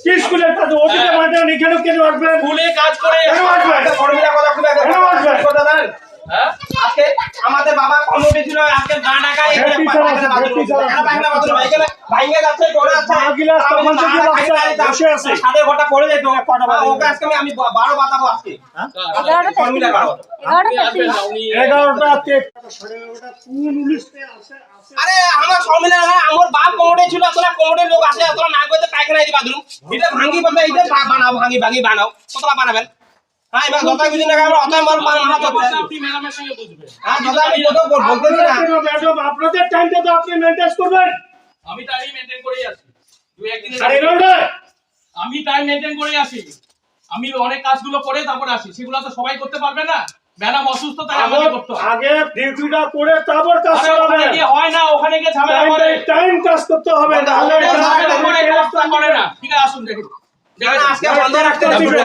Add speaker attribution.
Speaker 1: কি স্কুলের কাজ ওদিকে মাঠে এখানে কেন আসবেন?
Speaker 2: স্কুলে কাজ করে
Speaker 1: কেন আসবেন?
Speaker 3: ফর্মুলা কথা খুলে
Speaker 1: কেন আসবেন?
Speaker 3: কথা জানেন?
Speaker 2: হ্যাঁ
Speaker 3: আজকে আমাদের বাবা কমিটি ছিল আজকে গা ঢাকা এখানে পায়খানা বাথরুম এখানে ভাঙে যাচ্ছে পড়ে যাচ্ছে
Speaker 1: গিলাস তখন থেকে বাচ্চা বসে আছে।
Speaker 3: সাদের ঘরটা পড়ে যেত ওকে আজকে আমি 12 বাতাবো আজকে ফর্মুলা বাড়াবো।
Speaker 2: আপনি আসবেন না, উনি
Speaker 1: 11টা তে 11:30 কোন লিস্টে আছে?
Speaker 3: আরে আমার ফর্মুলা আমার বাপ কমিটি ছিল তোরা কমিটির লোক আসে তোরা না কইতে পায়খানা এই বাথরুম এটা ভাঙি বলতে এটা বানাও ভাঙি বানাও কতটা বানাবেন? হ্যাঁ এবার যত কিছু না আমরা অতই মাল মানা করতে
Speaker 2: আপনি ম্যাডামের সঙ্গে বুঝবেন।
Speaker 3: হ্যাঁ যত আমি কত বলতেছি না
Speaker 1: ম্যাডাম আপনাদের টাইমটা তো আপনি মেইনটেইন করবেন।
Speaker 2: আমি টাইম মেইনটেইন করেই আসি। দুই একদিনের
Speaker 1: 11:30
Speaker 2: আমি টাইম মেইনটেইন করেই আসি। আমি অনেক কাজগুলো করে তারপর আসি। সেগুলো তো সবাই করতে পারবে না। ম্যাডাম অসুস্থ তাই আমাকে করতে হয়।
Speaker 1: আগে ডিউটিটা করে তারপর কাজ
Speaker 2: আরে
Speaker 1: করাবেন।
Speaker 2: ওখানে গিয়ে হয় না, ওখানে গিয়ে ঝামেলা করে।
Speaker 1: টাইম কাজ করতে হবে নাহলে
Speaker 2: ঝামেলা করে, কাজটা করে না। ঠিক আছে আসুন দেখুন।
Speaker 3: আজকে বন্ধ রাখতে হবে